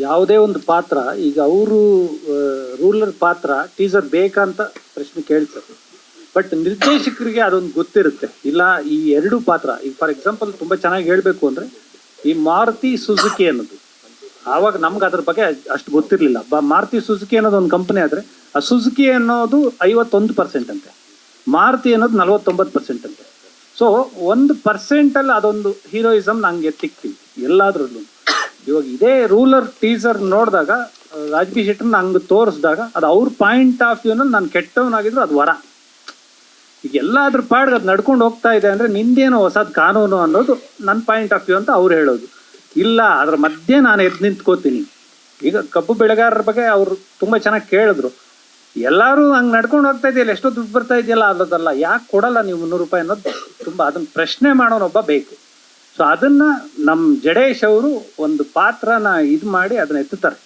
ಯಾವುದೇ ಒಂದು ಪಾತ್ರ, ಈಗ ಅವರು ರೂಲರ್ ಪಾತ್ರ ಟೀಸರ್ ಬೇಕಂತ ಪ್ರಶ್ನೆ ಕೇಳ್ತಾರೆ, ಬಟ್ ನಿರ್ದೇಶಕರಿಗೆ ಅದೊಂದು ಗೊತ್ತಿರುತ್ತೆ. ಇಲ್ಲ ಈ ಎರಡು ಪಾತ್ರ, ಈಗ ಫಾರ್ ಎಕ್ಸಾಂಪಲ್ ತುಂಬ ಚೆನ್ನಾಗಿ ಹೇಳಬೇಕು ಅಂದರೆ ಈ ಮಾರುತಿ ಸುಜುಕಿ ಅನ್ನೋದು, ಆವಾಗ ನಮ್ಗೆ ಅದ್ರ ಬಗ್ಗೆ ಅಷ್ಟು ಗೊತ್ತಿರಲಿಲ್ಲ. ಮಾರುತಿ ಸುಜುಕಿ ಅನ್ನೋದು ಒಂದು ಕಂಪನಿ ಆದರೆ ಆ ಸುಜುಕಿ ಅನ್ನೋದು 51% ಅಂತೆ, ಮಾರುತಿ ಅನ್ನೋದು 49% ಅಂತೆ. ಸೊ 1% ಅದೊಂದು ಹೀರೋಯಿಸಮ್ ನಂಗೆ ತಿಕ್ತೀವಿ ಎಲ್ಲಾದ್ರಲ್ಲೂ. ಇವಾಗ ಇದೇ ರೂಲರ್ ಟೀಸರ್ ನೋಡಿದಾಗ ರಾಜ್ಬಿ ಶೆಟ್ಟರ್ನ ಹಂಗೆ ತೋರಿಸಿದಾಗ ಅದು ಅವ್ರ ಪಾಯಿಂಟ್ ಆಫ್ ವ್ಯೂನಲ್ಲಿ ನಾನು ಕೆಟ್ಟವನಾಗಿದ್ರು ಅದು ವರ. ಈಗ ಎಲ್ಲಾದ್ರ ಪಾಡ್ಗೆ ಅದು ನಡ್ಕೊಂಡು ಹೋಗ್ತಾ ಇದೆ ಅಂದರೆ ನಿಂದೇನೋ ಹೊಸದು ಕಾನೂನು ಅನ್ನೋದು ನನ್ನ ಪಾಯಿಂಟ್ ಆಫ್ ವ್ಯೂ ಅಂತ ಅವ್ರು ಹೇಳೋದು. ಇಲ್ಲ ಅದ್ರ ಮಧ್ಯೆ ನಾನು ಎದ್ದು ನಿಂತ್ಕೋತೀನಿ. ಈಗ ಕಬ್ಬು ಬೆಳೆಗಾರರ ಬಗ್ಗೆ ಅವರು ತುಂಬ ಚೆನ್ನಾಗಿ ಕೇಳಿದ್ರು. ಎಲ್ಲರೂ ಹಂಗೆ ನಡ್ಕೊಂಡು ಹೋಗ್ತಾ ಇದೆಯಲ್ಲ, ಎಷ್ಟೋ ದುಡ್ಡು ಬರ್ತಾ ಇದೆಯಲ್ಲ ಅನ್ನೋದಲ್ಲ, ಯಾಕೆ ಕೊಡಲ್ಲ ನೀವು 300 ರೂಪಾಯಿ ಅನ್ನೋದು ತುಂಬ ಅದನ್ನು ಪ್ರಶ್ನೆ ಮಾಡೋನೊಬ್ಬ ಬೇಕು. ಸೊ ಅದನ್ನು ನಮ್ಮ ಜಡೇಶ್ ಅವರು ಒಂದು ಪಾತ್ರನ ಇದು ಮಾಡಿ ಅದನ್ನ ಎತ್ತುತ್ತಾರೆ.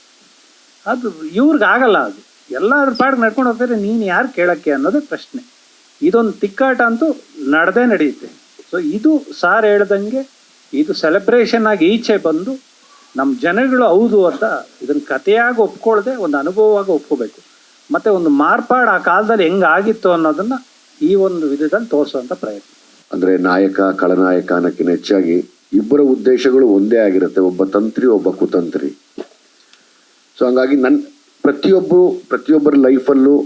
ಅದು ಇವ್ರಿಗಾಗಲ್ಲ. ಅದು ಎಲ್ಲಾದ್ರ ಪಾಡ್ಗೆ ನಡ್ಕೊಂಡು ಹೋಗ್ತಾರೆ, ನೀನು ಯಾರು ಕೇಳೋಕ್ಕೆ ಅನ್ನೋದು ಪ್ರಶ್ನೆ. ಇದೊಂದು ತಿಕ್ಕಾಟ ಅಂತೂ ನಡೆಯುತ್ತೆ. ಸೊ ಇದು ಸಾರ್ ಹೇಳ್ದಂಗೆ ಇದು ಸೆಲೆಬ್ರೇಷನ್ ಆಗಿ ಈಚೆ ಬಂದು ನಮ್ಮ ಜನಗಳು ಹೌದು ಅಂತ ಇದನ್ನು ಕಥೆಯಾಗಿ ಒಪ್ಕೊಳ್ಳದೆ ಒಂದು ಅನುಭವವಾಗಿ ಒಪ್ಕೋಬೇಕು. ಮತ್ತು ಒಂದು ಮಾರ್ಪಾಡು ಆ ಕಾಲದಲ್ಲಿ ಹೆಂಗಾಗಿತ್ತು ಅನ್ನೋದನ್ನು ಈ ಒಂದು ವಿಧದಲ್ಲಿ ತೋರಿಸುವಂಥ ಪ್ರಯತ್ನ. ಅಂದರೆ ನಾಯಕ ಖಳನಾಯಕ ಅನ್ನೋಕ್ಕಿಂತ ಹೆಚ್ಚಾಗಿ ಇಬ್ಬರ ಉದ್ದೇಶಗಳು ಒಂದೇ ಆಗಿರುತ್ತೆ, ಒಬ್ಬ ತಂತ್ರಿ ಒಬ್ಬ ಕುತಂತ್ರಿ. ಸೊ ಹಂಗಾಗಿ ಪ್ರತಿಯೊಬ್ಬರ ಲೈಫಲ್ಲೂ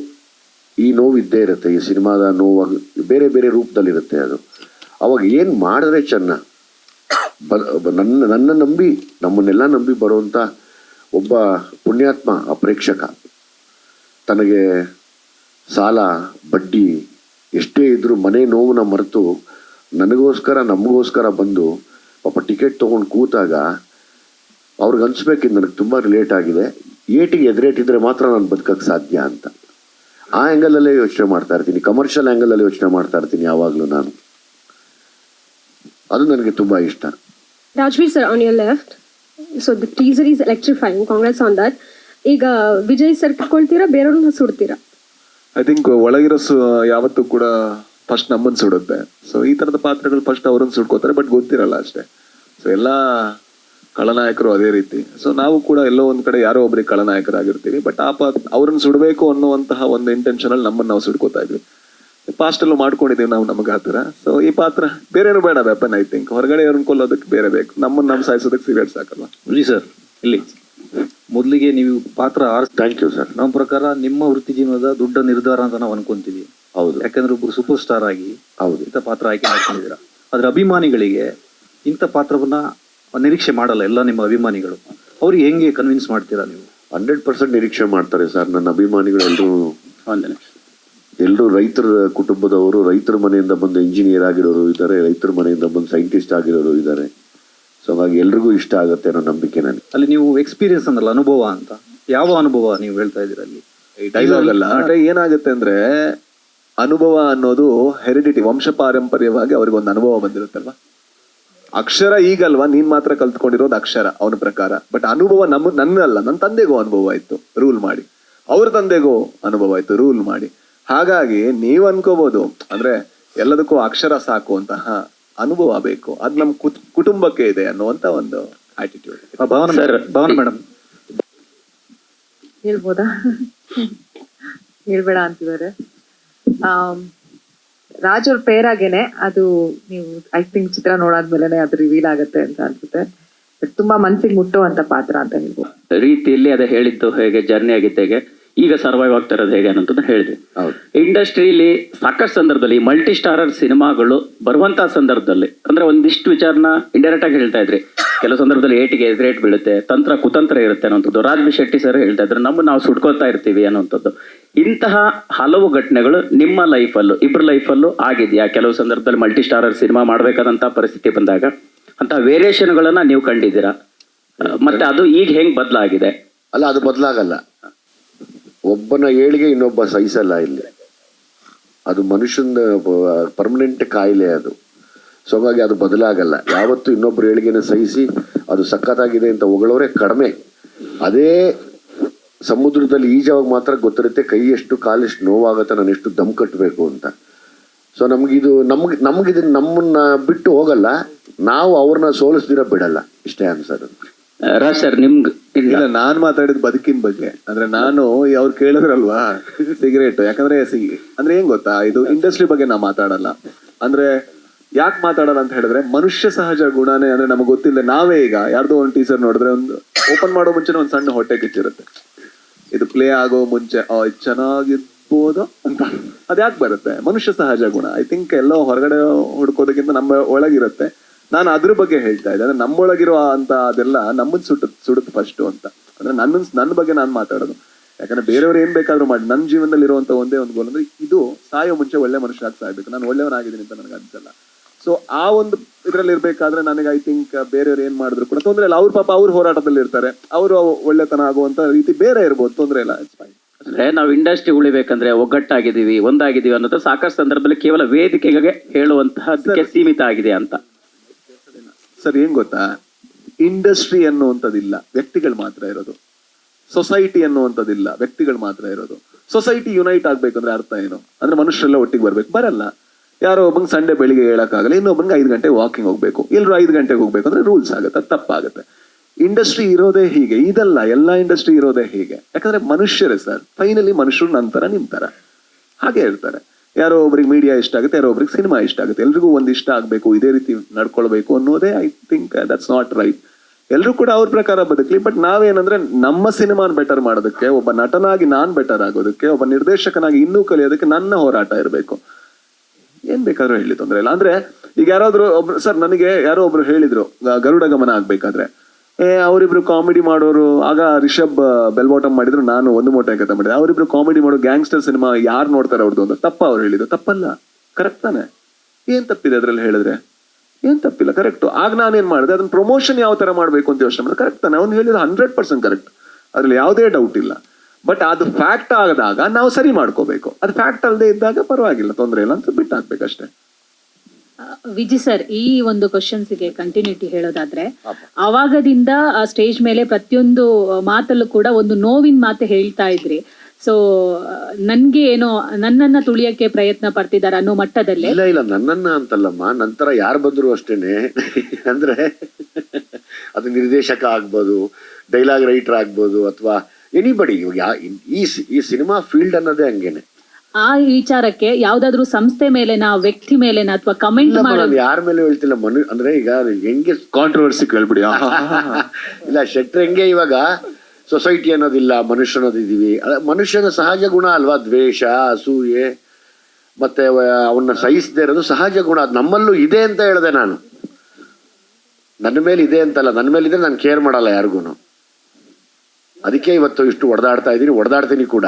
ಈ ನೋವು ಇದ್ದೇ ಇರುತ್ತೆ. ಈ ಸಿನಿಮಾದ ನೋವು ಬೇರೆ ಬೇರೆ ರೂಪದಲ್ಲಿರುತ್ತೆ. ಅದು ಅವಾಗ ಏನು ಮಾಡಿದ್ರೆ ಚೆನ್ನ, ನನ್ನ ನಂಬಿ ನಮ್ಮನ್ನೆಲ್ಲ ನಂಬಿ ಬರುವಂಥ ಒಬ್ಬ ಪುಣ್ಯಾತ್ಮ ಆ ಪ್ರೇಕ್ಷಕ ತನಗೆ ಸಾಲ ಬಡ್ಡಿ ಎಷ್ಟೇ ಇದ್ರೂ ಮನೆ ನೋವನ್ನ ಮರೆತು ನಮಗೋಸ್ಕರ ಬಂದು ಪಾಪ ಟಿಕೆಟ್ ತೊಗೊಂಡು ಕೂತಾಗ ಅವ್ರಿಗೆ ಅನ್ಸ್ಬೇಕಿದ್ದು ನನಗೆ ತುಂಬ ರಿಲೇಟ್ ಆಗಿದೆ, ಏಟಿಗೆ ಎದುರೇಟಿದ್ರೆ ಮಾತ್ರ ನಾನು ಬದುಕಕ್ಕೆ ಸಾಧ್ಯ ಅಂತ. ಆ ಆ್ಯಂಗಲಲ್ಲೇ ಯೋಚನೆ ಮಾಡ್ತಾ ಇರ್ತೀನಿ, ಕಮರ್ಷಿಯಲ್ ಆ್ಯಂಗಲಲ್ಲಿ ಯೋಚನೆ ಮಾಡ್ತಾ ಇರ್ತೀನಿ ಯಾವಾಗಲೂ ನಾನು. ಅದು ನನಗೆ ತುಂಬ ಇಷ್ಟ. Rajveer sir, on your left, so the teaser is electrifying. Congrats on that. ಈಗ ವಿಜಯ್ ಸರ್ ಕಿತ್ಕೊಳ್ತೀರಾ, ಬೇರೆಯವ್ರನ್ನ ಸುಡ್ತೀರಾ? ಐ ಥಿಂಕ್ ಒಳಗಿರೋ ಯಾವತ್ತೂ ಕೂಡ ಫಸ್ಟ್ ನಮ್ಮನ್ನು ಸುಡುತ್ತೆ. ಸೊ ಈ ಥರದ ಪಾತ್ರಗಳು ಫಸ್ಟ್ ಅವ್ರನ್ನ ಸುಡ್ಕೋತಾರೆ, ಬಟ್ ಗೊತ್ತಿರಲ್ಲ ಅಷ್ಟೇ. ಸೊ ಎಲ್ಲ ಖಳನಾಯಕರು ಅದೇ ರೀತಿ. ಸೊ ನಾವು ಕೂಡ ಎಲ್ಲೋ ಒಂದು ಕಡೆ ಯಾರೋ ಒಬ್ಬರಿಗೆ ಖಳನಾಯಕರಾಗಿರ್ತೀವಿ, ಬಟ್ ಅವ್ರನ್ನ ಸುಡಬೇಕು ಅನ್ನುವಂತಹ ಒಂದು ಇಂಟೆನ್ಷನಲ್ಲಿ ನಮ್ಮನ್ನು ನಾವು ಸುಡ್ಕೋತಾ ಇದ್ವಿ. ಪಾಸ್ಟಲ್ಲೂ ಮಾಡ್ಕೊಂಡಿದ್ದೀವಿ ನಾವು ನಮಗೆ ಆ ಥರ. ಸೊ ಈ ಪಾತ್ರ ಬೇರೆನೂ ಬೇಡ ವೆಪನ್. ಐ ಥಿಂಕ್ ಹೊರಗಡೆ ಅವ್ರನ್ನ ಕೊಲ್ಲೋದಕ್ಕೆ ಬೇರೆ ಬೇಕು, ನಮ್ಮ ಸಾಯಿಸೋದಕ್ಕೆ ಸಿಗರೇಟ್ ಸಾಕಲ್ಲ. ಜಿ ಸರ್, ಇಲ್ಲಿ ಮೊದಲಿಗೆ ನೀವು ಪಾತ್ರ ಥ್ಯಾಂಕ್ ಯು ಸರ್. ನಮ್ಮ ಪ್ರಕಾರ ನಿಮ್ಮ ವೃತ್ತಿ ಜೀವನದ ದೊಡ್ಡ ನಿರ್ಧಾರ ಅಂತ ನಾವು ಅನ್ಕೊಂತೀವಿ. ಹೌದು, ಯಾಕಂದ್ರೆ ಒಬ್ಬರು ಸೂಪರ್ ಸ್ಟಾರ್ ಆಗಿ ಹೌದು ಇಂಥ ಪಾತ್ರ ಆಯ್ಕೆ ಮಾಡ್ಕೊಂಡಿದ್ದೀರಾ. ಆದ್ರೆ ಅಭಿಮಾನಿಗಳಿಗೆ ಇಂಥ ಪಾತ್ರವನ್ನ ನಿರೀಕ್ಷೆ ಮಾಡಲ್ಲ ಎಲ್ಲ ನಿಮ್ಮ ಅಭಿಮಾನಿಗಳು. ಅವ್ರಿಗೆ ಹೆಂಗೆ ಕನ್ವಿನ್ಸ್ ಮಾಡ್ತೀರಾ ನೀವು? 100% ನಿರೀಕ್ಷೆ ಮಾಡ್ತಾರೆ ಸರ್. ನನ್ನ ಅಭಿಮಾನಿಗಳು ಎಲ್ಲರೂ ರೈತರ ಕುಟುಂಬದವರು, ರೈತರ ಮನೆಯಿಂದ ಬಂದು ಇಂಜಿನಿಯರ್ ಆಗಿರೋರು ಇದ್ದಾರೆ, ರೈತರ ಮನೆಯಿಂದ ಬಂದು ಸೈಂಟಿಸ್ಟ್ ಆಗಿರೋರು ಇದ್ದಾರೆ. ಸೊ ಹಾಗಾಗಿ ಎಲ್ರಿಗೂ ಇಷ್ಟ ಆಗುತ್ತೆ ಅನ್ನೋ ನಂಬಿಕೆ ನನಗೆ. ಅಲ್ಲಿ ನೀವು ಎಕ್ಸ್ಪೀರಿಯನ್ಸ್ ಅನ್ನಲ್ಲ, ಅನುಭವ ಅಂತ. ಯಾವ ಅನುಭವ ನೀವು ಹೇಳ್ತಾ ಇದ್ದೀರಾ ಅಲ್ಲಿ? ಡೈಲಾಗ್ ಅಲ್ಲ, ಏನಾಗುತ್ತೆ ಅಂದ್ರೆ ಅನುಭವ ಅನ್ನೋದು ಹೆರಿಡಿಟಿ, ವಂಶ ಪಾರಂಪರ್ಯವಾಗಿ ಅವ್ರಿಗೆ ಒಂದು ಅನುಭವ ಬಂದಿರುತ್ತಲ್ವಾ. ಅಕ್ಷರ ಈಗಲ್ವಾ ನೀನ್ ಮಾತ್ರ ಕಲ್ತ್ಕೊಂಡಿರೋದು ಅಕ್ಷರ ಅವನ ಪ್ರಕಾರ, ಬಟ್ ಅನುಭವ ನನ್ನಲ್ಲ, ನನ್ನ ತಂದೆಗೂ ಅನುಭವ ಆಯ್ತು ರೂಲ್ ಮಾಡಿ, ಅವ್ರ ತಂದೆಗೂ ಅನುಭವ ಆಯ್ತು ರೂಲ್ ಮಾಡಿ. ಹಾಗಾಗಿ ನೀವ್ ಅನ್ಕೋಬಹುದು ಅಂದ್ರೆ ಎಲ್ಲದಕ್ಕೂ ಅಕ್ಷರ ಸಾಕು ಅಂತಹ ಅನುಭವ ಬೇಕು, ಅದ್ ನಮ್ ಕುಟುಂಬಕ್ಕೆ ಇದೆ ಅನ್ನುವಂತ ಒಂದು ಆಟಿಟ್ಯೂಡ್. ಭಾವನಾ ಮೇಡಮ್ ಹೇಳ್ಬೋದಾ? ಹೇಳ್ಬೇಡ ಅಂತಿದ್ದಾರೆ. ರಾಜ್ ಅವ್ರ ಪೇರಾಗೇನೆ ಅದು ನೀವು ಐ ಥಿಂಕ್ ಚಿತ್ರ ನೋಡಾದ್ಮೇಲೆ ಅದು ರಿವೀಲ್ ಆಗುತ್ತೆ ಅಂತ ಅನ್ಸುತ್ತೆ. ತುಂಬಾ ಮನ್ಸಿಗೆ ಮುಟ್ಟುವಂತ ಪಾತ್ರ ಅಂತ ಹೇಳ್ಬೋದು. ರೀತಿಯಲ್ಲಿ ಅದೇ ಹೇಳಿದ್ದು ಹೇಗೆ ಜರ್ನಿ ಆಗಿತ್ತು, ಹೇಗೆ ಈಗ ಸರ್ವೈವ್ ಆಗ್ತಾ ಇರೋದು ಹೇಗೆ ಅನ್ನೋದನ್ನ ಹೇಳಿದೆ. ಇಂಡಸ್ಟ್ರಿಯಲ್ಲಿ ಸಾಕಷ್ಟು ಸಂದರ್ಭದಲ್ಲಿ ಮಲ್ಟಿ ಸ್ಟಾರರ್ ಸಿನಿಮಾಗಳು ಬರುವಂತ ಸಂದರ್ಭದಲ್ಲಿ ಅಂದ್ರೆ ಒಂದಿಷ್ಟು ವಿಚಾರನ ಇಂಡೈರೆಕ್ಟ್ ಆಗಿ ಹೇಳ್ತಾ ಇದ್ರಿ. ಕೆಲವು ಸಂದರ್ಭದಲ್ಲಿ ಏಟಿಗೆ ಎದುರೇಟ್ ಬೀಳುತ್ತೆ, ತಂತ್ರ ಕುತಂತ್ರ ಇರುತ್ತೆ ಅನ್ನೋಂಥದ್ದು ರಾಜ್ಬಿ ಶೆಟ್ಟಿ ಸರ್ ಹೇಳ್ತಾ ಇದ್ರು, ನಾವು ಸುಡ್ಕೋತಾ ಇರ್ತೀವಿ ಅನ್ನೋಂಥದ್ದು. ಇಂತಹ ಹಲವು ಘಟನೆಗಳು ನಿಮ್ಮ ಲೈಫಲ್ಲೂ ಇಬ್ಬರ ಲೈಫಲ್ಲೂ ಆಗಿದೆಯಾ? ಕೆಲವು ಸಂದರ್ಭದಲ್ಲಿ ಮಲ್ಟಿ ಸ್ಟಾರರ್ ಸಿನಿಮಾ ಮಾಡ್ಬೇಕಾದಂತ ಪರಿಸ್ಥಿತಿ ಬಂದಾಗ ಅಂತ ವೇರಿಯೇಷನ್ಗಳನ್ನ ನೀವು ಕಂಡಿದ್ದೀರಾ? ಮತ್ತೆ ಅದು ಈಗ ಹೆಂಗ್ ಬದಲಾಗಿದೆ? ಅಲ್ಲ, ಅದು ಬದಲಾಗಲ್ಲ. ಒಬ್ಬನ ಏಳಿಗೆ ಇನ್ನೊಬ್ಬ ಸಹಿಸಲ್ಲ ಇಲ್ಲಿ. ಅದು ಮನುಷ್ಯನ ಪರ್ಮನೆಂಟ್ ಕಾಯಿಲೆ ಅದು. ಸೊ ಹಾಗಾಗಿ ಅದು ಬದಲಾಗಲ್ಲ. ಯಾವತ್ತು ಇನ್ನೊಬ್ಬರು ಏಳಿಗೆನ ಸಹಿಸಿ ಅದು ಸಖತ್ತಾಗಿದೆ ಅಂತ ಹೊಗಳವರೇ ಕಡಿಮೆ. ಅದೇ ಸಮುದ್ರದಲ್ಲಿ ಈಜಾವಾಗ ಮಾತ್ರ ಗೊತ್ತಿರುತ್ತೆ ಕೈ ಎಷ್ಟು ಕಾಲೆಷ್ಟು ನೋವಾಗುತ್ತೆ, ನಾನು ಎಷ್ಟು ದಮ್ ಕಟ್ಟಬೇಕು ಅಂತ. ಸೊ ನಮಗಿದು ನಮಗಿದು ನಮ್ಮನ್ನ ಬಿಟ್ಟು ಹೋಗಲ್ಲ, ನಾವು ಅವ್ರನ್ನ ಸೋಲಿಸ್ದಿರ ಬಿಡಲ್ಲ. ಇಷ್ಟೇ ಅನ್ಸೋದು. ರಾಜ್ ಸರ್ ನಿಮ್ಗೆ ಇಲ್ಲ ನಾನ್ ಮಾತಾಡಿದ ಬದುಕಿನ ಬಗ್ಗೆ ಅಂದ್ರೆ ನಾನು ಅವ್ರು ಕೇಳಿದ್ರಲ್ವಾ ಸಿಗರೇಟ್ ಯಾಕಂದ್ರೆ ಅಂದ್ರೆ ಏನ್ ಗೊತ್ತಾ ಇದು ಇಂಡಸ್ಟ್ರಿ ಬಗ್ಗೆ ನಾ ಮಾತಾಡಲ್ಲ ಅಂದ್ರೆ ಯಾಕೆ ಮಾತಾಡಲ್ಲ ಅಂತ ಹೇಳಿದ್ರೆ ಮನುಷ್ಯ ಸಹಜ ಗುಣನೇ ಅಂದ್ರೆ ನಮಗೆ ಗೊತ್ತಿಲ್ಲ ನಾವೇ ಈಗ ಯಾರ್ದೋ ಒಂದು ಟೀಸರ್ ನೋಡಿದ್ರೆ ಒಂದು ಓಪನ್ ಮಾಡೋ ಮುಂಚೆ ಒಂದ್ ಸಣ್ಣ ಹೊಟ್ಟೆ ಕಿಚ್ಚಿರುತ್ತೆ ಇದು ಪ್ಲೇ ಆಗೋ ಮುಂಚೆ ಇದು ಚೆನ್ನಾಗಿರ್ಬೋದು ಅಂತ ಅದ್ಯಾಕೆ ಬರುತ್ತೆ ಮನುಷ್ಯ ಸಹಜ ಗುಣ ಐ ಥಿಂಕ್ ಎಲ್ಲೋ ಹೊರಗಡೆ ಹುಡ್ಕೋದಕ್ಕಿಂತ ನಮ್ಮ ಒಳಗಿರುತ್ತೆ ನಾನು ಅದ್ರ ಬಗ್ಗೆ ಹೇಳ್ತಾ ಇದ್ದೆ ಅಂದ್ರೆ ನಮ್ಮೊಳಗಿರೋ ಅಂತ ಅದೆಲ್ಲ ನಮ್ಮನ್ ಸುಡುತ್ತೆ ಫಸ್ಟ್ ಅಂತ ಅಂದ್ರೆ ನನ್ನ ಬಗ್ಗೆ ನಾನು ಮಾತಾಡೋದು ಯಾಕಂದ್ರೆ ಬೇರೆಯವ್ರು ಏನ್ ಬೇಕಾದ್ರೂ ಮಾಡಿ ನನ್ನ ಜೀವನದಲ್ಲಿ ಇರುವಂತ ಒಂದೇ ಒಂದು ಗೋಲ್ ಅಂದ್ರೆ ಇದು ಸಾಯೋ ಮುಂಚೆ ಒಳ್ಳೆ ಮನುಷ್ಯನಾಗಿ ಸಾಯ್ಬೇಕು ನಾನು ಒಳ್ಳೆಯವನಾಗಿದ್ದೀನಿ ಅಂತ ನನಗೆ ಅನ್ಸಲ್ಲ ಸೊ ಆ ಒಂದು ಇದ್ರಲ್ಲಿ ಇರ್ಬೇಕಾದ್ರೆ ನನಗೆ ಐ ಥಿಂಕ್ ಬೇರೆಯವ್ರು ಏನ್ ಮಾಡಿದ್ರು ಕೂಡ ತೊಂದ್ರೆ ಇಲ್ಲ ಅವ್ರ ಪಾಪ ಅವ್ರ ಹೋರಾಟದಲ್ಲಿ ಇರ್ತಾರೆ ಅವರು ಒಳ್ಳೆತನ ಆಗುವಂತ ರೀತಿ ಬೇರೆ ಇರ್ಬೋದು ತೊಂದ್ರೆ ಇಲ್ಲ ಇಟ್ಸ್ ಫೈನ್. ಅಂದ್ರೆ ನಾವು ಇಂಡಸ್ಟ್ರಿ ಉಳಿಬೇಕಂದ್ರೆ ಒಗ್ಗಟ್ಟಾಗಿದ್ದೀವಿ ಒಂದಾಗಿದ್ದೀವಿ ಅನ್ನೋದು ಸಾಕಷ್ಟು ಸಂದರ್ಭದಲ್ಲಿ ಕೇವಲ ವೇದಿಕೆಗೆ ಹೇಳುವಂತಹದಕ್ಕೆ ಸೀಮಿತ ಆಗಿದೆ ಅಂತ. ಸರ್ ಏನ್ ಗೊತ್ತಾ ಇಂಡಸ್ಟ್ರಿ ಅನ್ನುವಂಥದ್ದಿಲ್ಲ ವ್ಯಕ್ತಿಗಳು ಮಾತ್ರ ಇರೋದು ಸೊಸೈಟಿ ಅನ್ನುವಂಥದ್ದಿಲ್ಲ ವ್ಯಕ್ತಿಗಳು ಮಾತ್ರ ಇರೋದು ಸೊಸೈಟಿ ಯುನೈಟ್ ಆಗ್ಬೇಕಂದ್ರೆ ಅರ್ಥ ಏನು ಅಂದ್ರೆ ಮನುಷ್ಯರೆಲ್ಲ ಒಟ್ಟಿಗೆ ಬರ್ಬೇಕು ಬರಲ್ಲ ಯಾರೋ ಒಬ್ಬಂಗೆ ಸಂಡೆ ಬೆಳಿಗ್ಗೆ ಹೇಳಕ್ಕಾಗಲ್ಲ ಇನ್ನೊಬ್ಬಂಗೆ 5 ಗಂಟೆ ವಾಕಿಂಗ್ ಹೋಗ್ಬೇಕು ಎಲ್ಲರೂ 5 ಗಂಟೆಗೆ ಹೋಗ್ಬೇಕು ಅಂದ್ರೆ ರೂಲ್ಸ್ ಆಗುತ್ತೆ ಅದು ತಪ್ಪಾಗುತ್ತೆ ಇಂಡಸ್ಟ್ರಿ ಇರೋದೇ ಹೀಗೆ ಇದಲ್ಲ ಎಲ್ಲಾ ಇಂಡಸ್ಟ್ರಿ ಇರೋದೇ ಹೀಗೆ ಯಾಕಂದ್ರೆ ಮನುಷ್ಯರೇ ಸರ್ ಫೈನಲಿ ಮನುಷ್ಯರು ನಂತರ ನಿಮ್ ತರ ಹಾಗೆ ಇರ್ತಾರೆ ಯಾರೋ ಒಬ್ರಿಗೆ ಮೀಡಿಯಾ ಇಷ್ಟ ಆಗುತ್ತೆ ಯಾರೋ ಒಬ್ರಿಗೆ ಸಿನಿಮಾ ಇಷ್ಟ ಆಗುತ್ತೆ ಎಲ್ರಿಗೂ ಒಂದ್ ಇಷ್ಟ ಆಗ್ಬೇಕು ಇದೇ ರೀತಿ ನಡ್ಕೊಳ್ಬೇಕು ಅನ್ನೋದೇ I think that's not right ಎಲ್ರು ಕೂಡ ಅವ್ರ ಪ್ರಕಾರ ಬದುಕಲಿ ಬಟ್ ನಾವೇನಂದ್ರೆ ನಮ್ಮ ಸಿನಿಮಾನ ಬೆಟರ್ ಮಾಡೋದಕ್ಕೆ ಒಬ್ಬ ನಟನಾಗಿ ನಾನ್ ಬೆಟರ್ ಆಗೋದಕ್ಕೆ ಒಬ್ಬ ನಿರ್ದೇಶಕನಾಗಿ ಇನ್ನೂ ಕಲಿಯೋದಕ್ಕೆ ನನ್ನ ಹೋರಾಟ ಇರಬೇಕು ಏನ್ ಬೇಕಾದ್ರೂ ಹೇಳಿ ತೊಂದ್ರೆ ಇಲ್ಲ ಅಂದ್ರೆ ಈಗ ಯಾರಾದ್ರೂ ಒಬ್ರು ಸರ್ ನನಗೆ ಯಾರೋ ಒಬ್ರು ಹೇಳಿದ್ರು ಗರುಡ ಗಮನ ಆಗ್ಬೇಕಾದ್ರೆ ಅವರಿಬ್ರು ಕಾಮಿಡಿ ಮಾಡೋರು ಆಗ ರಿಷಬ್ ಬೆಲ್ ಬಾಟಮ್ ಮಾಡಿದ್ರು ನಾನು ಒಂದು ಮೋಟೆ ಕಥೆ ಮಾಡಿದೆ ಅವರಿಬ್ರು ಕಾಮಿಡಿ ಮಾಡೋ ಗ್ಯಾಂಗ್ಸ್ಟರ್ ಸಿನಿಮಾ ಯಾರು ನೋಡ್ತಾರೆ ಅವ್ರದ್ದು ಅಂತ ತಪ್ಪ ಅವ್ರು ಹೇಳಿದ್ರು ತಪ್ಪಲ್ಲ ಕರೆಕ್ಟ್ ತಾನೆ ಏನ್ ತಪ್ಪಿದೆ ಅದ್ರಲ್ಲಿ ಹೇಳಿದ್ರೆ ಏನ್ ತಪ್ಪಿಲ್ಲ ಕರೆಕ್ಟ್ ಆಗ ನಾನೇನ್ ಮಾಡಿದೆ ಅದನ್ನ ಪ್ರಮೋಷನ್ ಯಾವ ತರ ಮಾಡ್ಬೇಕು ಅಂತ ಯೋಚನೆ ಮಾಡಿದ್ರೆ ಕರೆಕ್ಟ್ ತಾನೆ ಅವ್ನು ಹೇಳಿದ್ರು 100% ಕರೆಕ್ಟ್ ಅದ್ರಲ್ಲಿ ಯಾವುದೇ ಡೌಟ್ ಇಲ್ಲ ಬಟ್ ಅದು ಫ್ಯಾಕ್ಟ್ ಆಗದಾಗ ನಾವು ಸರಿ ಮಾಡ್ಕೋಬೇಕು ಅದು ಫ್ಯಾಕ್ಟ್ ಅಲ್ಲದೆ ಇದ್ದಾಗ ಪರವಾಗಿಲ್ಲ ತೊಂದರೆ ಇಲ್ಲ ಅಂತ ಬಿಟ್ಟು ಹಾಕ್ಬೇಕಷ್ಟೇ. ವಿಜಿ ಸರ್ ಈ ಒಂದು ಕ್ವಶನ್ಸ್ಗೆ ಕಂಟಿನ್ಯೂಟಿ ಹೇಳೋದಾದ್ರೆ ಅವಾಗದಿಂದ ಆ ಸ್ಟೇಜ್ ಮೇಲೆ ಪ್ರತಿಯೊಂದು ಮಾತಲ್ಲೂ ಕೂಡ ಒಂದು ನೋವಿನ ಮಾತು ಹೇಳ್ತಾ ಇದ್ರಿ ಸೊ ನನ್ಗೆ ಏನೋ ನನ್ನನ್ನ ತುಳಿಯಕ್ಕೆ ಪ್ರಯತ್ನ ಪಡ್ತಿದ್ದಾರೆ ಅನ್ನೋ ಮಟ್ಟದಲ್ಲಿ ಇಲ್ಲ ನನ್ನನ್ನ ಅಂತಲ್ಲಮ್ಮ ನಂತರ ಯಾರು ಬಂದ್ರು ಅಷ್ಟೇನೆ ಅಂದ್ರೆ ಅದು ನಿರ್ದೇಶಕ ಆಗ್ಬೋದು ಡೈಲಾಗ್ ರೈಟರ್ ಆಗ್ಬೋದು ಅಥವಾ ಎನಿಬಡಿ ಈ ಸಿನಿಮಾ ಫೀಲ್ಡ್ ಅನ್ನೋದೇ ಹಂಗೇನೆ ಆ ವಿಚಾರಕ್ಕೆ ಯಾವ್ದಾದ್ರು ಸಂಸ್ಥೆ ಮೇಲೆನಾ ವ್ಯಕ್ತಿ ಮೇಲೆನಾ ಅಥವಾ ಕಮೆಂಟ್ ಮಾಡೋದು ಯಾರ ಮೇಲೆ ಹೇಳ್ತಿಲ್ಲ ಅಂದ್ರೆ ಈಗ ಹೆಂಗೆ ಕಾಂಟ್ರವರ್ಸಿ ಕೇಳ್ಬಿಡಿ ಇಲ್ಲ ಶೆಟ್ರ್ ಹೆಂಗೆ ಇವಾಗ ಸೊಸೈಟಿ ಅನ್ನೋದಿಲ್ಲ ಮನುಷ್ಯ ಅನ್ನೋದಿದೀವಿ ಮನುಷ್ಯನ ಸಹಜ ಗುಣ ಅಲ್ವಾ ದ್ವೇಷ ಅಸೂಯೆ ಮತ್ತೆ ಅವನ್ನ ಸಹಿಸದೇ ಇರೋದು ಸಹಜ ಗುಣ ಅದು ನಮ್ಮಲ್ಲೂ ಇದೆ ಅಂತ ಹೇಳಿದೆ ನಾನು ನನ್ನ ಮೇಲೆ ಇದೆ ಅಂತಲ್ಲ ನನ್ನ ಮೇಲೆ ಇದ್ರೆ ನಾನು ಕೇರ್ ಮಾಡಲ್ಲ ಯಾರಿಗೂ ಅದಕ್ಕೆ ಇವತ್ತು ಇಷ್ಟು ಹೊಡೆದಾಡ್ತೀನಿ ಕೂಡ.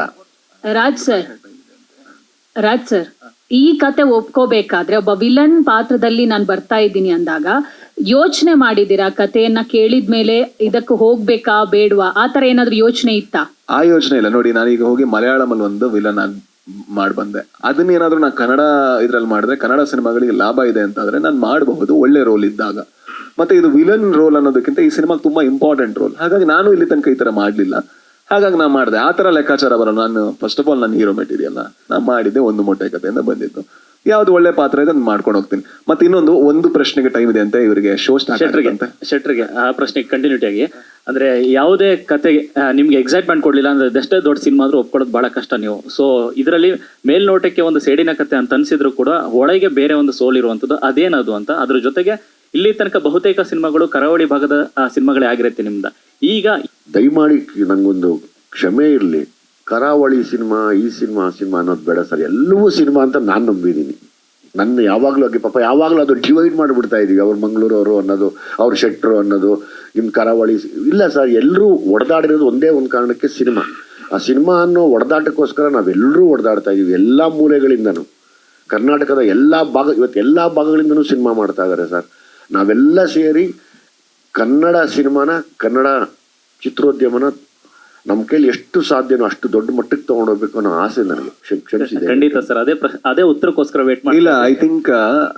ರಾಜ್ ಸರ್ ಈ ಕತೆ ಒಪ್ಕೋಬೇಕಾದ್ರೆ ಒಬ್ಬ ವಿಲನ್ ಪಾತ್ರದಲ್ಲಿ ನಾನು ಬರ್ತಾ ಇದ್ದೀನಿ ಅಂದಾಗ ಯೋಚನೆ ಮಾಡಿದೀರಾ ಕಥೆಯನ್ನ ಕೇಳಿದ್ಮೇಲೆ ಇದಕ್ಕೆ ಹೋಗ್ಬೇಕಾ ಬೇಡವಾ ಆತರ ಏನಾದ್ರು ಯೋಚನೆ ಇತ್ತಾ? ಆ ಯೋಚನೆ ಇಲ್ಲ ನೋಡಿ ನಾನೀಗ ಹೋಗಿ ಮಲಯಾಳಂ ಅಲ್ಲಿ ಒಂದು ವಿಲನ್ ಆಗಿ ಮಾಡ್ಬಂದೆ ಅದನ್ನೇನಾದ್ರೂ ನಾನು ಕನ್ನಡ ಇದ್ರಲ್ಲಿ ಮಾಡಿದ್ರೆ ಕನ್ನಡ ಸಿನಿಮಾಗಳಿಗೆ ಲಾಭ ಇದೆ ಅಂತಾದ್ರೆ ನಾನು ಮಾಡಬಹುದು ಒಳ್ಳೆ ರೋಲ್ ಇದ್ದಾಗ ಮತ್ತೆ ಇದು ವಿಲನ್ ರೋಲ್ ಅನ್ನೋದಕ್ಕಿಂತ ಈ ಸಿನಿಮಾಗೆ ತುಂಬಾ ಇಂಪಾರ್ಟೆಂಟ್ ರೋಲ್ ಹಾಗಾಗಿ ನಾನು ಇಲ್ಲಿ ತನಕ ಈ ತರ ಮಾಡ್ಲಿಲ್ಲ ಹಾಗಾಗಿ ನಾ ಮಾಡಿದೆ ಆ ತರ ಲೆಕ್ಕಾಚಾರ ಬರೋಲ್ಲ ನಾನು ಫಸ್ಟ್ ಆಫ್ ಆಲ್ ನಾನು ಹೀರೋ ಮೆಟೀರಿಯಲ್ ನಾ ಮಾಡಿದ್ದೆ ಒಂದು ಮೊಟ್ಟೆ ಕಥೆಯಿಂದ ಬಂದಿದ್ದು ಯಾವ್ದು ಒಳ್ಳೆ ಪಾತ್ರ ಇದೆ ಅದನ್ನ ಮಾಡ್ಕೊಂಡು ಹೋಗ್ತೀನಿ ಮತ್ತೆ ಇನ್ನೊಂದು ಒಂದು ಪ್ರಶ್ನೆಗೆ ಟೈಮ್ ಇದೆ ಅಂತ ಇವರಿಗೆ ಶೋ ಶೆಟ್ರಿಗೆ ಆ ಪ್ರಶ್ನೆಗೆ ಕಂಟಿನ್ಯೂಟಿ ಆಗಿ ಅಂದ್ರೆ ಯಾವುದೇ ಕತೆಗೆ ನಿಮ್ಗೆ ಎಕ್ಸೈಟ್ಮೆಂಟ್ ಕೊಡ್ಲಿಲ್ಲ ಅಂದ್ರೆ ಅದೆಷ್ಟೇ ದೊಡ್ಡ ಸಿನಿಮಾ ಆದ್ರೂ ಒಪ್ಕೊಳ್ಳೋದು ಬಹಳ ಕಷ್ಟ ನೀವು ಸೊ ಇದರಲ್ಲಿ ಮೇಲ್ನೋಟಕ್ಕೆ ಒಂದು ಸೇಡಿನ ಕತೆ ಅಂತ ಅನ್ಸಿದ್ರು ಕೂಡ ಒಳಗೆ ಬೇರೆ ಒಂದು ಸೋಲ್ ಇರುವಂತದ್ದು ಅದೇನದು ಅಂತ ಅದ್ರ ಜೊತೆಗೆ ಇಲ್ಲಿ ತನಕ ಬಹುತೇಕ ಸಿನಿಮಾಗಳು ಕರಾವಳಿ ಭಾಗದ ಸಿನಿಮಾಗಳೇ ಆಗಿರುತ್ತೆ ನಿಮ್ದ ಈಗ ದಯಮಾಡಿ ನಂಗೊಂದು ಕ್ಷಮೆ ಇರಲಿ ಕರಾವಳಿ ಸಿನಿಮಾ ಈ ಸಿನಿಮಾ ಅನ್ನೋದು ಬೇಡ ಸರ್ ಎಲ್ಲವೂ ಸಿನಿಮಾ ಅಂತ ನಾನು ನಂಬಿದ್ದೀನಿ ನನ್ನ ಯಾವಾಗಲೂ ಹಾಗೆ ಪಾಪ ಯಾವಾಗಲೂ ಅದು ಡಿವೈಡ್ ಮಾಡಿಬಿಡ್ತಾ ಇದೀವಿ ಅವ್ರು ಮಂಗಳೂರವರು ಅನ್ನೋದು ಅವ್ರ ಶೆಟ್ರು ಅನ್ನೋದು ಇನ್ನು ಕರಾವಳಿ ಇಲ್ಲ ಸರ್ ಎಲ್ಲರೂ ಹೊಡೆದಾಡಿರೋದು ಒಂದೇ ಒಂದು ಕಾರಣಕ್ಕೆ ಸಿನಿಮಾ ಆ ಸಿನಿಮಾ ಅನ್ನೋ ಹೊಡೆದಾಟಕ್ಕೋಸ್ಕರ ನಾವೆಲ್ಲರೂ ಹೊಡೆದಾಡ್ತಾ ಇದೀವಿ ಎಲ್ಲ ಮೂಲೆಗಳಿಂದನೂ ಕರ್ನಾಟಕದ ಇವತ್ತು ಎಲ್ಲ ಭಾಗಗಳಿಂದನೂ ಸಿನಿಮಾ ಮಾಡ್ತಾ ಇದ್ದಾರೆ ಸರ್ ನಾವೆಲ್ಲ ಸೇರಿ ಕನ್ನಡ ಸಿನಿಮಾನ ಕನ್ನಡ ಚಿತ್ರೋದ್ಯಮನ ನಮ್ಮ ಕೈಲಿ ಎಷ್ಟು ಸಾಧ್ಯನೋ ಅಷ್ಟು ದೊಡ್ಡ ಮಟ್ಟಕ್ಕೆ ತಗೊಂಡೋಗ್ಬೇಕು ಅನ್ನೋ ಆಸೆ ನನಗೆ ಕ್ಷಮಿಸಿದೆ ಖಂಡಿತ ಸರ್ ಅದೇ ಉತ್ತರಕ್ಕೋಸ್ಕರ ವೇಟ್ ಮಾಡಿ ಇಲ್ಲ ಐ ಥಿಂಕ್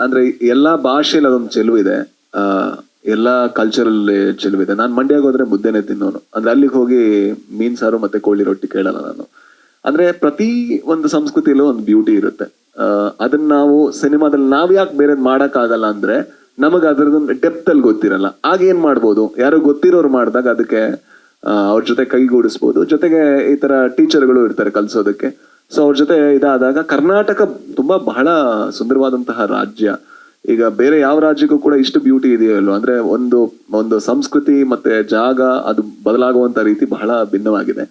ಅಂದ್ರೆ ಎಲ್ಲಾ ಭಾಷೆಯಲ್ಲಿ ಅದೊಂದು ಚೆಲುವಿದೆ ಎಲ್ಲಾ ಕಲ್ಚರಲ್ ಚೆಲುವಿದೆ ನಾನು ಮಂಡ್ಯಕ್ಕೆ ಹೋದ್ರೆ ಮುದ್ದೆನೆ ತಿನ್ನೋನು ಅಂದ್ರೆ ಅಲ್ಲಿಗೆ ಹೋಗಿ ಮೀನ್ ಸಾರು ಮತ್ತೆ ಕೋಳಿ ರೊಟ್ಟಿ ಕೇಳಲ್ಲ ನಾನು ಅಂದ್ರೆ ಪ್ರತಿ ಒಂದು ಸಂಸ್ಕೃತಿಯಲ್ಲೂ ಒಂದು ಬ್ಯೂಟಿ ಇರುತ್ತೆ ಅದನ್ನ ನಾವು ಸಿನಿಮಾದಲ್ಲಿ ನಾವ್ ಯಾಕೆ ಬೇರೆ ಮಾಡಕ್ ಆಗಲ್ಲ ಅಂದ್ರೆ ನಮಗೆ ಅದರದೊಂದು ಡೆಪ್ತ್ ಅಲ್ಲಿ ಗೊತ್ತಿರಲ್ಲ. ಆಗ ಏನ್ ಮಾಡ್ಬೋದು, ಯಾರೋ ಗೊತ್ತಿರೋರು ಮಾಡಿದಾಗ ಅದಕ್ಕೆ ಅವ್ರ ಜೊತೆ ಕೈಗೂಡಿಸ್ಬೋದು. ಜೊತೆಗೆ ಈ ತರ ಟೀಚರ್ಗಳು ಇರ್ತಾರೆ ಕಲ್ಸೋದಕ್ಕೆ. ಸೊ ಅವ್ರ ಜೊತೆ ಇದಾದಾಗ ಕರ್ನಾಟಕ ತುಂಬಾ ಬಹಳ ಸುಂದರವಾದಂತಹ ರಾಜ್ಯ. ಈಗ ಬೇರೆ ಯಾವ ರಾಜ್ಯಕ್ಕೂ ಕೂಡ ಇಷ್ಟು ಬ್ಯೂಟಿ ಇದೆಯಲ್ಲೋ, ಅಂದ್ರೆ ಒಂದು ಸಂಸ್ಕೃತಿ ಮತ್ತೆ ಜಾಗ ಅದು ಬದಲಾಗುವಂತ ರೀತಿ ಬಹಳ ಭಿನ್ನವಾಗಿದೆ.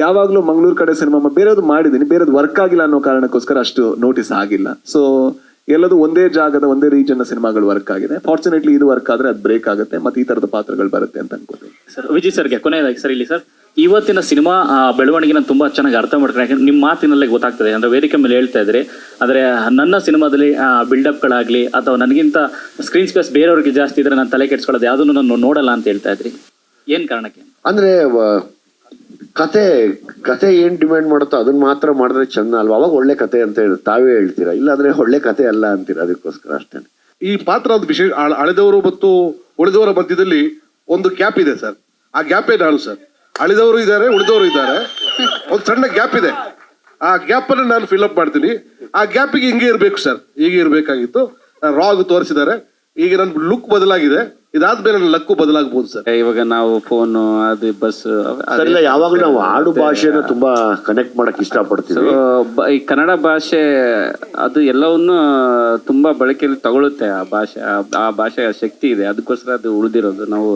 ಯಾವಾಗ್ಲೂ ಮಂಗಳೂರು ಕಡೆ ಸಿನಿಮಾ ಬೇರೆದು ಮಾಡಿದೀನಿ, ಬೇರೆದು ವರ್ಕ್ ಆಗಿಲ್ಲ ಅನ್ನೋ ಕಾರಣಕ್ಕೋಸ್ಕರ ಅಷ್ಟು ನೋಟಿಸ್ ಆಗಿಲ್ಲ. ಸೊ ಎಲ್ಲದು ಒಂದೇ ಜಾಗದ ಒಂದೇ ರೀಜನ್ ಸಿನಿಮಾಗಳು ವರ್ಕ್ ಆಗಿದೆ. ಫಾರ್ಚುನೇಟ್ಲಿ ಇದು ವರ್ಕ್ ಆದ್ರೆ ಅದು ಬ್ರೇಕ್ ಆಗುತ್ತೆ, ಮತ್ತೆ ಈ ತರದ ಪಾತ್ರಗಳು ಬರುತ್ತೆ ಅಂತ ಅನ್ಕೋತೀನಿ. ಸರ್ ವಿಜಯ್ ಸರ್ಗೆ ಕೊನೆಯದಾಗಿ ಸರ್, ಇಲ್ಲಿ ಸರ್ ಇವತ್ತಿನ ಸಿನಿಮಾ ಬೆಳವಣಿಗೆನ ತುಂಬಾ ಚೆನ್ನಾಗಿ ಅರ್ಥ ಮಾಡ್ಕೊಂಡು, ಯಾಕಂದ್ರೆ ನಿಮ್ಮ ಮಾತಿನಲ್ಲೇ ಗೊತ್ತಾಗ್ತದೆ. ಅಂದ್ರೆ ವೇದಿಕೆ ಮೇಲೆ ಹೇಳ್ತಾ ಇದ್ರಿ, ಆದರೆ ನನ್ನ ಸಿನಿಮಾದಲ್ಲಿ ಬಿಲ್ಡಪ್ಗಳಾಗ್ಲಿ ಅಥವಾ ನನಗಿಂತ ಸ್ಕ್ರೀನ್ ಸ್ಪೇಸ್ ಬೇರೆಯವ್ರಿಗೆ ಜಾಸ್ತಿ ಇದ್ರೆ ನಾನು ತಲೆ ಕೆಡ್ಸ್ಕೊಳ್ಳೋದು ಯಾವುದನ್ನು ನಾನು ನೋಡಲ್ಲ ಅಂತ ಹೇಳ್ತಾ ಇದ್ರಿ. ಏನ್ ಕಾರಣಕ್ಕೆ? ಅಂದ್ರೆ ಕತೆ ಏನ್ ಡಿಮ್ಯಾಂಡ್ ಮಾಡುತ್ತೋ ಅದನ್ನ ಮಾತ್ರ ಮಾಡಿದ್ರೆ ಚಂದ ಅಲ್ವಾ? ಅವಾಗ ಒಳ್ಳೆ ಕತೆ ಅಂತ ಹೇಳಿ ತಾವೇ ಹೇಳ್ತೀರಾ, ಇಲ್ಲಾಂದ್ರೆ ಒಳ್ಳೆ ಕತೆ ಅಲ್ಲ ಅಂತೀರಾ. ಅದಕ್ಕೋಸ್ಕರ ಅಷ್ಟೇ. ಈ ಪಾತ್ರ ಒಂದು ವಿಶೇಷ, ಅಳೆದವರು ಮತ್ತು ಉಳಿದವರ ಮಧ್ಯದಲ್ಲಿ ಒಂದು ಗ್ಯಾಪ್ ಇದೆ ಸರ್. ಆ ಗ್ಯಾಪೇ ನಾನು ಸರ್. ಅಳಿದವರು ಇದ್ದಾರೆ, ಉಳಿದವರು ಇದ್ದಾರೆ, ಒಂದು ಸಣ್ಣ ಗ್ಯಾಪ್ ಇದೆ. ಆ ಗ್ಯಾಪ್ ಅನ್ನು ನಾನು ಫಿಲ್ ಅಪ್ ಮಾಡ್ತೀನಿ. ಆ ಗ್ಯಾಪಿಗೆ ಹಿಂಗೆ ಇರ್ಬೇಕು ಸರ್, ಹೀಗೆ ಇರ್ಬೇಕಾಗಿತ್ತು. ರಾಗ್ ತೋರಿಸಿದ್ದಾರೆ. ಈಗ ನನ್ನ ಲುಕ್ ಬದಲಾಗಿದೆ, ಇದಾದ್ಮೇಲೆ ನನ್ನ ಲಕ್ಕು ಬದಲಾಗಬಹುದು ಸರ್. ಇವಾಗ ನಾವು ಫೋನ್ ಅದು ಬಸ್ ಸರಿಲ್ಲ, ಯಾವಾಗಲೂ ನಾವು ಆಡು ಭಾಷೆನ ತುಂಬಾ ಕನೆಕ್ಟ್ ಮಾಡಕ್ ಇಷ್ಟಪಡ್ತೀವಿ. ಈ ಕನ್ನಡ ಭಾಷೆ ಅದು ಎಲ್ಲವನ್ನು ತುಂಬಾ ಬಳಕೆಯಲ್ಲಿ ತಗೊಳುತ್ತೆ. ಆ ಭಾಷೆಯ ಶಕ್ತಿ ಇದೆ, ಅದಕ್ಕೋಸ್ಕರ ಅದು ಉಳಿದಿರೋದು. ನಾವು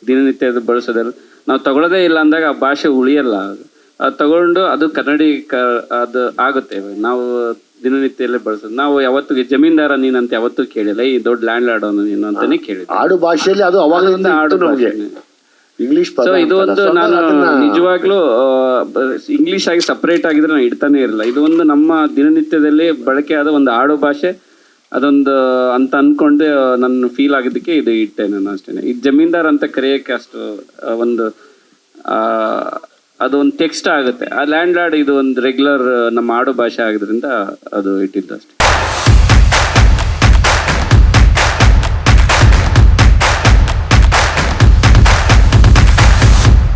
ದಿನನಿತ್ಯ ಬಳಸೋದಲ್ಲ, ನಾವು ತಗೊಳ್ಳೋದೇ ಇಲ್ಲ ಅಂದಾಗ ಆ ಭಾಷೆ ಉಳಿಯಲ್ಲ. ಅದು ತಗೊಂಡು ಅದು ಕನ್ನಡಿ ಅದು ಆಗುತ್ತೆ. ನಾವು ದಿನನಿತ್ಯಲ್ಲೇ ಬಳಸೋದು. ನಾವು ಯಾವತ್ತು ಜಮೀನ್ದಾರ ನೀನಂತ ಯಾವತ್ತೂ ಕೇಳಿಲ್ಲ, ಈ ದೊಡ್ಡ ಲ್ಯಾಂಡ್ ಲಾರ್ಡ್ ನೀನು ಅಂತಾನೆ ಕೇಳಿದ್ದೆ. ಆಡು ಭಾಷೆಯಲ್ಲಿ ಅದು ಅವಾಗಲಿಂದ ಆಡು ಭಾಷೆ. ಇಂಗ್ಲಿಷ್. ಸೊ ಇದು ಒಂದು ನಾನು ನಿಜವಾಗ್ಲೂ ಇಂಗ್ಲಿಷ್ ಆಗಿ ಸಪರೇಟ್ ಆಗಿದ್ರೆ ನಾನು ಇಡ್ತಾನೆ ಇರಲ್ಲ. ಇದು ಒಂದು ನಮ್ಮ ದಿನನಿತ್ಯದಲ್ಲಿ ಬಳಕೆ ಆದ ಒಂದು ಆಡು ಭಾಷೆ, ಅದೊಂದು ಅಂತ ಅನ್ಕೊಂಡು ನನ್ನ ಫೀಲ್ ಆಗಿದ್ದಕ್ಕೆ ಇದು ಇಟ್ಟೆ ನಾನು ಅಷ್ಟೇನೆ. ಈ ಜಮೀನ್ದಾರ್ ಅಂತ ಕರೆಯೋಕ್ಕೆ ಅಷ್ಟು ಒಂದು ಅದೊಂದು ಟೆಕ್ಸ್ಟ್ ಆಗುತ್ತೆ. ಆ ಲ್ಯಾಂಡ್ ಲಾರ್ಡ್ ಇದು ಒಂದು ರೆಗ್ಯುಲರ್ ನಮ್ಮ ಆಡು ಭಾಷೆ ಆಗಿದ್ರಿಂದ ಅದು ಇಟ್ಟಿದ್ದು ಅಷ್ಟೇ.